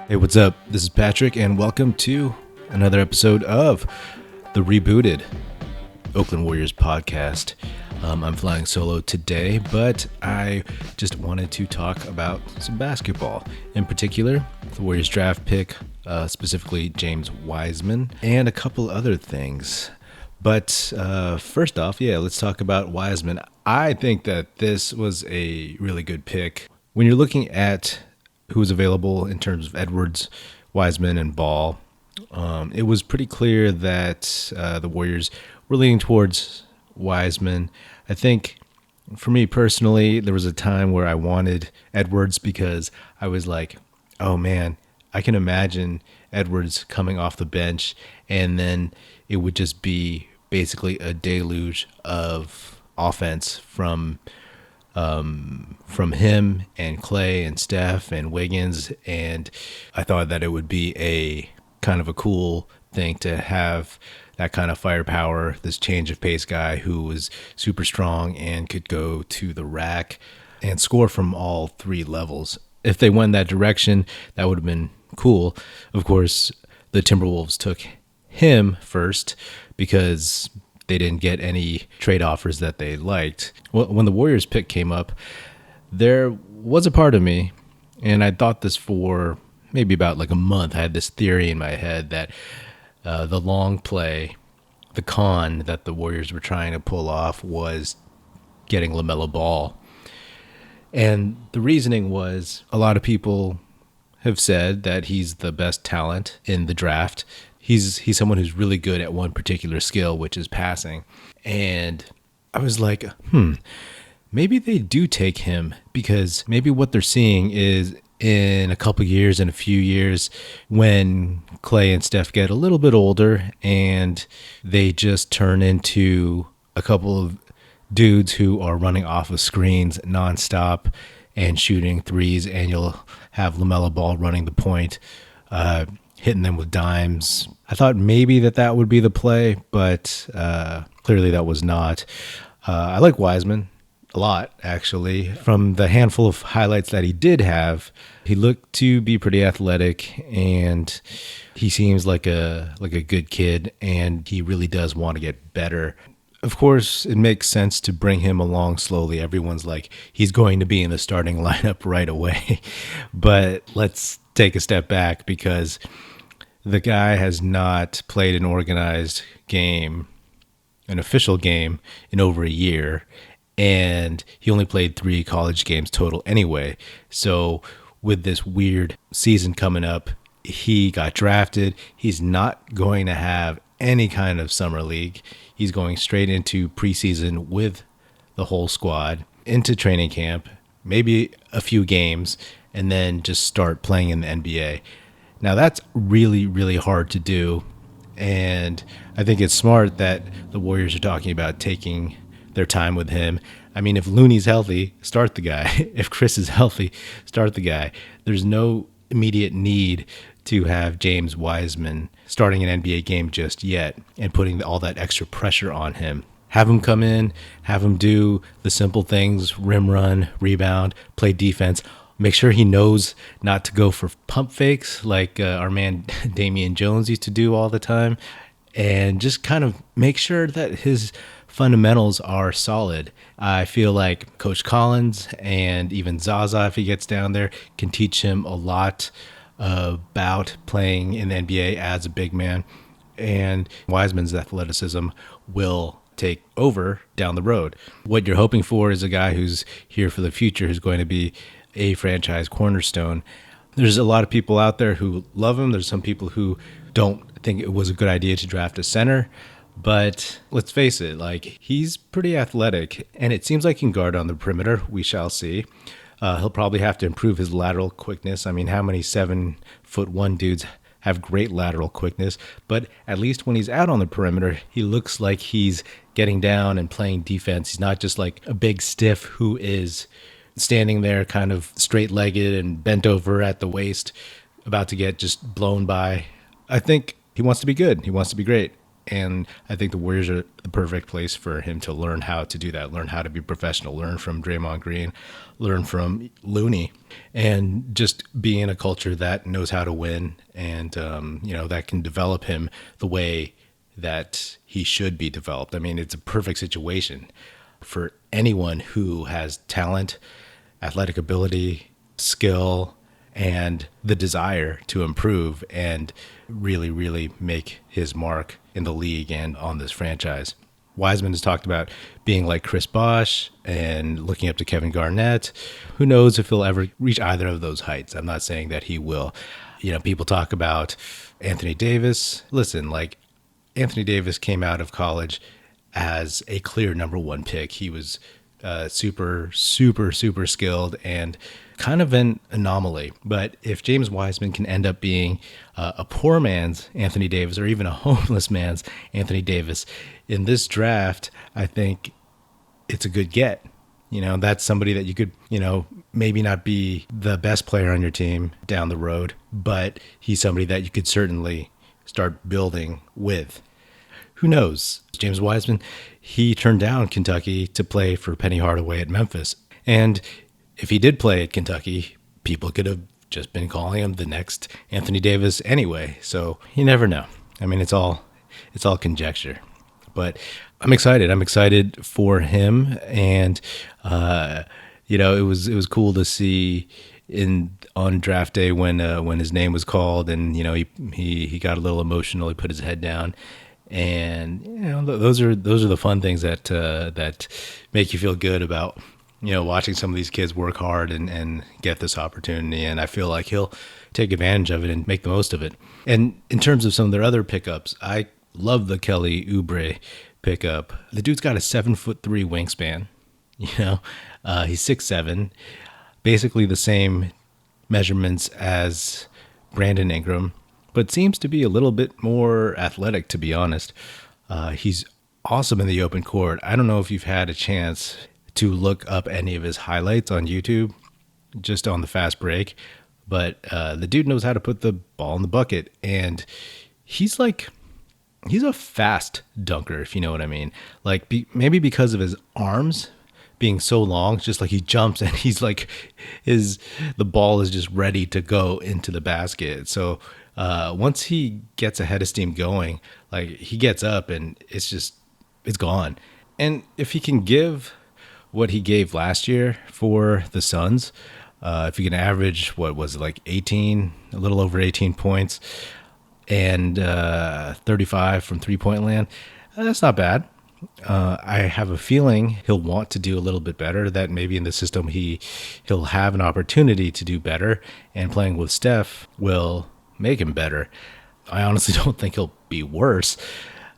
Hey, what's up? This is Patrick, and welcome to another episode of the rebooted Oakland Warriors podcast. I'm flying solo today, but I just wanted to talk about some basketball. In particular, the Warriors draft pick, specifically James Wiseman, and a couple other things. But first off, let's talk about Wiseman. I think that this was a really good pick. When you're looking at who was available in terms of Edwards, Wiseman, and Ball, it was pretty clear that the Warriors were leaning towards Wiseman. I think for me personally, there was a time where I wanted Edwards because I was like, oh man, I can imagine Edwards coming off the bench and then it would just be basically a deluge of offense from him and Klay and Steph and Wiggins, and I thought that it would be a kind of a cool thing to have that kind of firepower, this change of pace guy who was super strong and could go to the rack and score from all three levels. If they went that direction, that would have been cool. Of course, the Timberwolves took him first because they didn't get any trade offers that they liked. Well, when the Warriors pick came up, there was a part of me, and I thought this for maybe about like a month. I had this theory in my head that the long play, the con that the Warriors were trying to pull off was getting LaMelo Ball. And the reasoning was a lot of people have said that he's the best talent in the draft. He's someone who's really good at one particular skill, which is passing. And I was like, maybe they do take him because maybe what they're seeing is in a couple years, in a few years, when Klay and Steph get a little bit older and they just turn into a couple of dudes who are running off of screens nonstop and shooting threes, and you'll have LaMelo Ball running the point, hitting them with dimes. I thought maybe that would be the play, but clearly that was not. I like Wiseman a lot, actually. From the handful of highlights that he did have, he looked to be pretty athletic, and he seems like a good kid, and he really does want to get better. Of course, it makes sense to bring him along slowly. Everyone's like, he's going to be in the starting lineup right away. But let's take a step back because the guy has not played an organized game, an official game, in over a year. And he only played 3 college games total anyway. So with this weird season coming up, he got drafted. He's not going to have any kind of summer league. He's going straight into preseason with the whole squad, into training camp, maybe a few games, and then just start playing in the NBA. Now that's really, really hard to do. And I think it's smart that the Warriors are talking about taking their time with him. I mean, if Looney's healthy, start the guy. If Chris is healthy, start the guy. There's no immediate need to have James Wiseman starting an NBA game just yet and putting all that extra pressure on him. Have him come in, have him do the simple things, rim run, rebound, play defense. Make sure he knows not to go for pump fakes like our man Damian Jones used to do all the time. And just kind of make sure that his fundamentals are solid. I feel like Coach Collins and even Zaza, if he gets down there, can teach him a lot about playing in the NBA as a big man. And Wiseman's athleticism will take over down the road. What you're hoping for is a guy who's here for the future, who's going to be a franchise cornerstone. There's a lot of people out there who love him. There's some people who don't think it was a good idea to draft a center. But let's face it, like, he's pretty athletic, and it seems like he can guard on the perimeter. We shall see. He'll probably have to improve his lateral quickness. I mean, how many 7'1" dudes have great lateral quickness? But at least when he's out on the perimeter, he looks like he's getting down and playing defense. He's not just like a big stiff who is standing there kind of straight-legged and bent over at the waist, about to get just blown by. I think he wants to be good. He wants to be great. And I think the Warriors are the perfect place for him to learn how to do that, learn how to be professional, learn from Draymond Green, learn from Looney, and just be in a culture that knows how to win and, that can develop him the way that he should be developed. I mean, it's a perfect situation for anyone who has talent, athletic ability, skill, and the desire to improve and really, really make his mark in the league and on this franchise. Wiseman has talked about being like Chris Bosh and looking up to Kevin Garnett. Who knows if he'll ever reach either of those heights? I'm not saying that he will. People talk about Anthony Davis. Listen, like, Anthony Davis came out of college as a clear number one pick. He was super, super, super skilled and kind of an anomaly. But if James Wiseman can end up being a poor man's Anthony Davis or even a homeless man's Anthony Davis in this draft, I think it's a good get. That's somebody that you could, maybe not be the best player on your team down the road, but he's somebody that you could certainly start building with. Who knows? James Wiseman, he turned down Kentucky to play for Penny Hardaway at Memphis. And if he did play at Kentucky, people could have just been calling him the next Anthony Davis anyway. So you never know. I mean, it's all conjecture. But I'm excited. I'm excited for him. And, it was cool to see on draft day when his name was called and, he got a little emotional. He put his head down. And those are the fun things that make you feel good about watching some of these kids work hard and get this opportunity. And I feel like he'll take advantage of it and make the most of it. And in terms of some of their other pickups, I love the Kelly Oubre pickup. The dude's got a 7'3" wingspan. He's 6'7", basically the same measurements as Brandon Ingram, but seems to be a little bit more athletic, to be honest. He's awesome in the open court. I don't know if you've had a chance to look up any of his highlights on YouTube, just on the fast break, but the dude knows how to put the ball in the bucket, and he's a fast dunker, if you know what I mean. Like, maybe because of his arms being so long, just like he jumps and he's like, the ball is just ready to go into the basket. So once he gets a head of steam going, like, he gets up and it's gone. And if he can give what he gave last year for the Suns, if he can average, what was it, like 18, a little over 18 points and 35 from three-point land, that's not bad. I have a feeling he'll want to do a little bit better, that maybe in the system he'll have an opportunity to do better, and playing with Steph will make him better. I honestly don't think he'll be worse.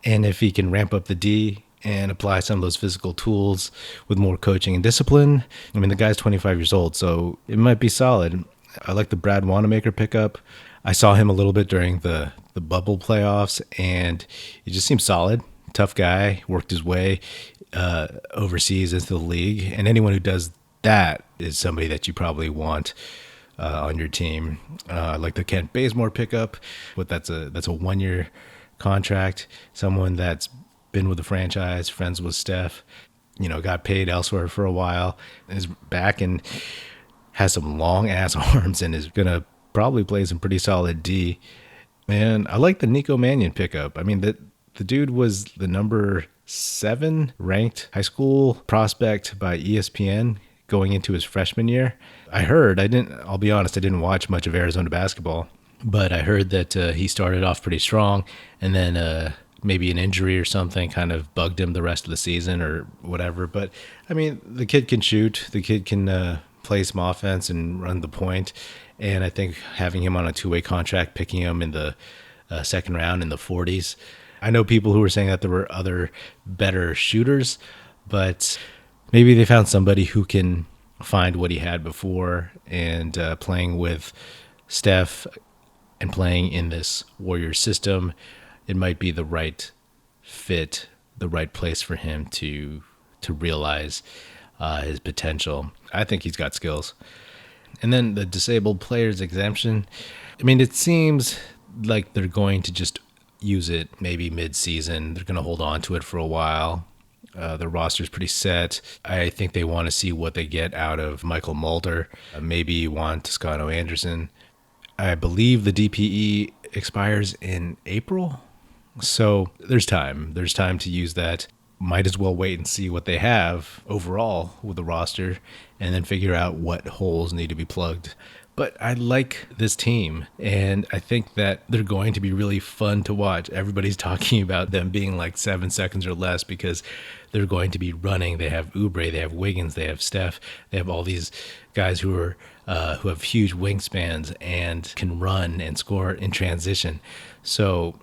And if he can ramp up the D and apply some of those physical tools with more coaching and discipline, I mean, the guy's 25 years old, so it might be solid. I like the Brad Wanamaker pickup. I saw him a little bit during the bubble playoffs, and he just seems solid. Tough guy, worked his way overseas into the league, and anyone who does that is somebody that you probably want on your team. Like the Kent Bazemore pickup, but that's a 1-year contract. Someone that's been with the franchise, friends with Steph, got paid elsewhere for a while, is back and has some long ass arms and is gonna probably play some pretty solid D. And I like the Nico Mannion pickup. I mean, the dude was the number 7 ranked high school prospect by ESPN going into his freshman year. I'll be honest, I didn't watch much of Arizona basketball, but I heard that he started off pretty strong, and then maybe an injury or something kind of bugged him the rest of the season or whatever. But I mean, the kid can shoot, the kid can play some offense and run the point. And I think having him on a 2-way contract, picking him in the second round in the 40s, I know people who were saying that there were other better shooters, but maybe they found somebody who can find what he had before, and playing with Steph and playing in this Warriors system, it might be the right fit, the right place for him to realize his potential. I think he's got skills. And then the disabled players exemption, I mean, it seems like they're going to just use it maybe mid-season. They're going to hold on to it for a while. The roster's pretty set. I think they want to see what they get out of Michael Mulder, maybe Juan Toscano Anderson. I believe the DPE expires in April. So there's time. There's time to use that. Might as well wait and see what they have overall with the roster and then figure out what holes need to be plugged. But I like this team, and I think that they're going to be really fun to watch. Everybody's talking about them being like 7 seconds or less because they're going to be running. They have Oubre, they have Wiggins, they have Steph, they have all these guys who have huge wingspans and can run and score in transition. So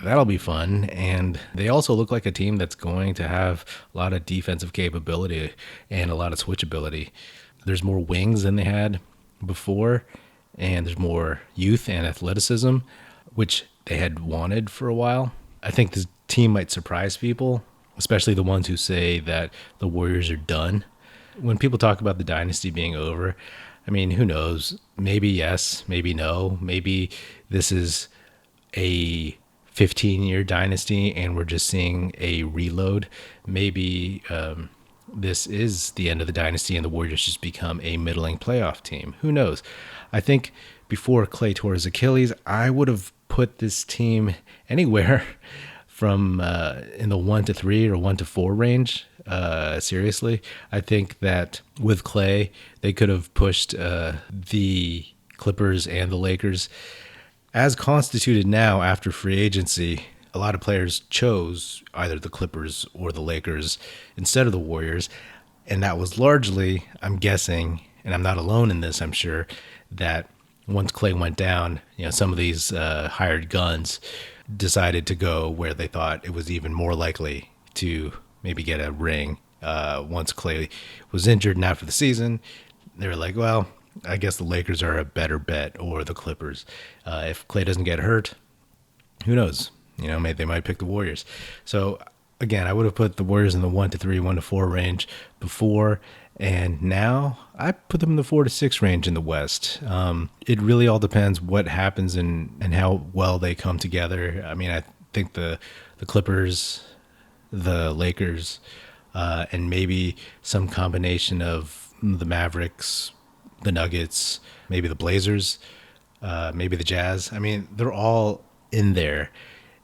that'll be fun. And they also look like a team that's going to have a lot of defensive capability and a lot of switchability. There's more wings than they had before, and there's more youth and athleticism, which they had wanted for a while. I think this team might surprise people, especially the ones who say that the Warriors are done. When people talk about the dynasty being over, I mean, who knows? Maybe yes, maybe no. Maybe this is a 15-year dynasty and we're just seeing a reload. Maybe this is the end of the dynasty and the Warriors just become a middling playoff team. Who knows? I think before Klay tore his Achilles, I would have put this team anywhere from in the 1-3 or 1-4 range. Seriously, I think that with Klay, they could have pushed the Clippers and the Lakers. As constituted now after free agency, a lot of players chose either the Clippers or the Lakers instead of the Warriors. And that was largely, I'm guessing, and I'm not alone in this, I'm sure, that once Klay went down, some of these hired guns decided to go where they thought it was even more likely to maybe get a ring. Once Klay was injured and after the season, they were like, well, I guess the Lakers are a better bet, or the Clippers. If Klay doesn't get hurt, who knows? Maybe they might pick the Warriors. So again, I would have put the Warriors in the 1-3, 1-4 range before, and now I put them in the 4-6 range in the West. It really all depends what happens and how well they come together. I mean, I think the Clippers, the Lakers, and maybe some combination of the Mavericks, the Nuggets, maybe the Blazers, maybe the Jazz. I mean, they're all in there.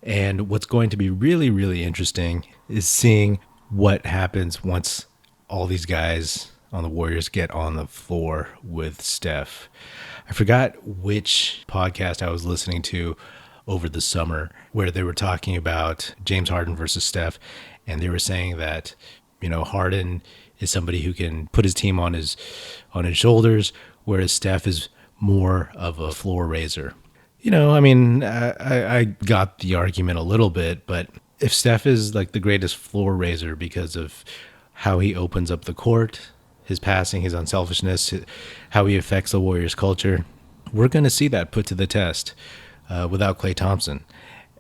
And what's going to be really, really interesting is seeing what happens once all these guys on the Warriors get on the floor with Steph. I forgot which podcast I was listening to over the summer where they were talking about James Harden versus Steph. And they were saying that, Harden is somebody who can put his team on his shoulders, whereas Steph is more of a floor raiser. I got the argument a little bit, but if Steph is like the greatest floor raiser because of how he opens up the court, his passing, his unselfishness, how he affects the Warriors culture, we're going to see that put to the test without Klay Thompson.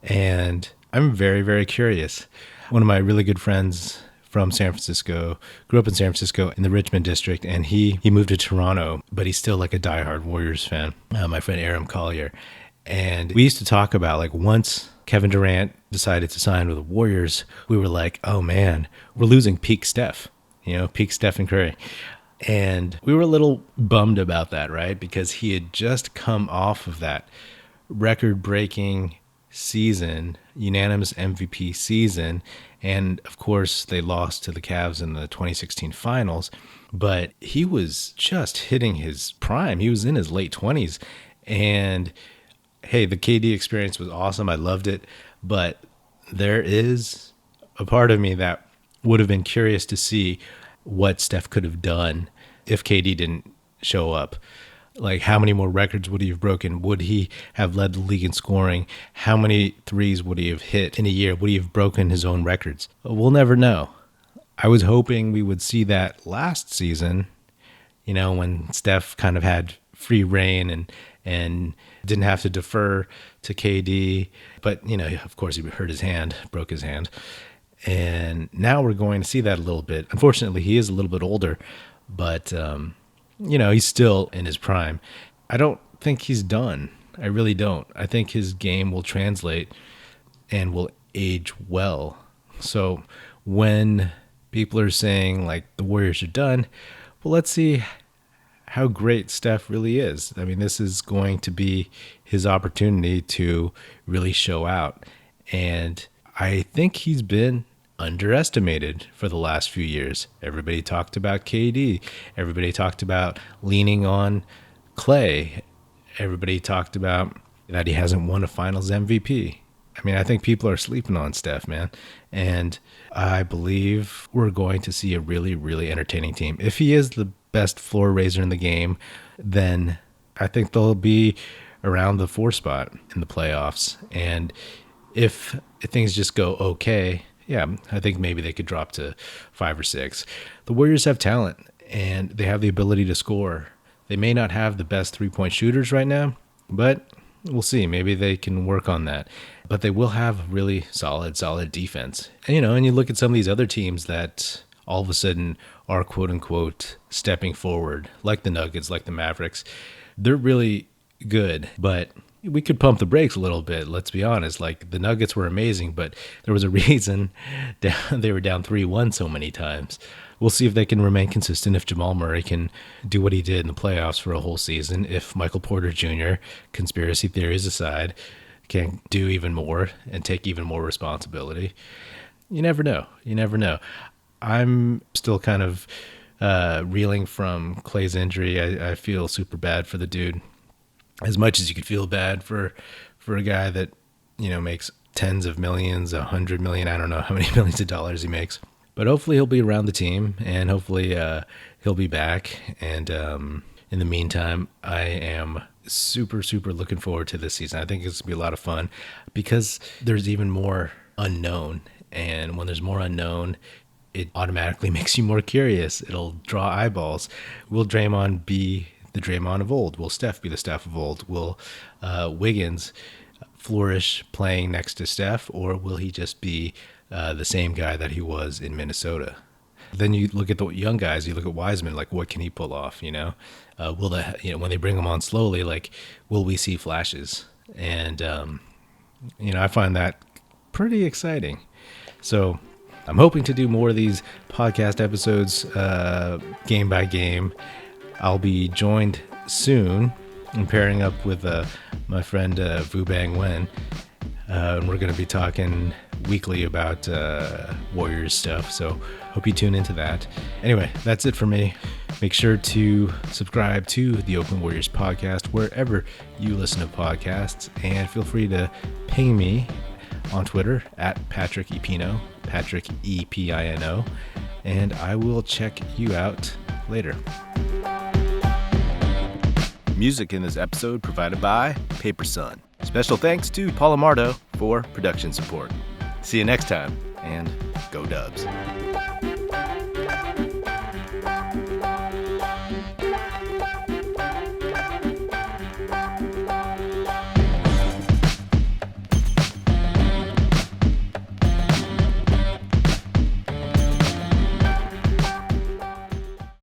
And I'm very, very curious. One of my really good friends from San Francisco, grew up in San Francisco in the Richmond district, and he moved to Toronto, but he's still like a diehard Warriors fan, my friend Aram Collier. And we used to talk about, like, once Kevin Durant decided to sign with the Warriors, we were like, oh man, we're losing peak Steph, peak Stephen Curry. And we were a little bummed about that, right? Because he had just come off of that record-breaking season, unanimous MVP season. And of course, they lost to the Cavs in the 2016 finals, but he was just hitting his prime. He was in his late 20s. And hey, the KD experience was awesome. I loved it. But there is a part of me that would have been curious to see what Steph could have done if KD didn't show up. Like, how many more records would he have broken? Would he have led the league in scoring? How many threes would he have hit in a year? Would he have broken his own records? We'll never know. I was hoping we would see that last season, when Steph kind of had free reign and didn't have to defer to KD. But, of course, he hurt his hand, broke his hand. And now we're going to see that a little bit. Unfortunately, he is a little bit older, but he's still in his prime. I don't think he's done. I really don't. I think his game will translate and will age well. So when people are saying like the Warriors are done, well, let's see how great Steph really is. I mean, this is going to be his opportunity to really show out. And I think he's been underestimated for the last few years. Everybody talked about KD. Everybody talked about leaning on Klay. Everybody talked about that he hasn't won a finals MVP. I mean, I think people are sleeping on Steph, man. And I believe we're going to see a really, really entertaining team. If he is the best floor raiser in the game, then I think they'll be around the 4 spot in the playoffs. And if things just go okay, yeah, I think maybe they could drop to 5 or 6. The Warriors have talent, and they have the ability to score. They may not have the best three-point shooters right now, but we'll see. Maybe they can work on that. But they will have really solid defense. And, and you look at some of these other teams that all of a sudden are quote-unquote stepping forward, like the Nuggets, like the Mavericks. They're really good, but we could pump the brakes a little bit, let's be honest. Like, the Nuggets were amazing, but there was a reason they were down 3-1 so many times. We'll see if they can remain consistent, if Jamal Murray can do what he did in the playoffs for a whole season, if Michael Porter Jr., conspiracy theories aside, can do even more and take even more responsibility. You never know. I'm still kind of reeling from Klay's injury. I feel super bad for the dude. As much as you could feel bad for a guy that, makes tens of millions, 100 million, I don't know how many millions of dollars he makes. But hopefully he'll be around the team, and hopefully he'll be back. And in the meantime, I am super, super looking forward to this season. I think it's going to be a lot of fun because there's even more unknown. And when there's more unknown, it automatically makes you more curious. It'll draw eyeballs. Will Draymond be the Draymond of old? Will Steph be the Steph of old? Will Wiggins flourish playing next to Steph, or will he just be the same guy that he was in Minnesota? Then you look at the young guys. You look at Wiseman. Like, what can he pull off? Will when they bring him on slowly, like, will we see flashes? And I find that pretty exciting. So I'm hoping to do more of these podcast episodes, game by game. I'll be joined soon. I'm pairing up with my friend Vu Bang Wen, and we're going to be talking weekly about Warriors stuff. So hope you tune into that. Anyway, that's it for me. Make sure to subscribe to the Oakland Warriors podcast wherever you listen to podcasts, and feel free to ping me on Twitter at Patrick Epino, Patrick Epino, and I will check you out later. Music in this episode provided by Paper Sun. Special thanks to Paul Amardo for production support. See you next time, and go Dubs.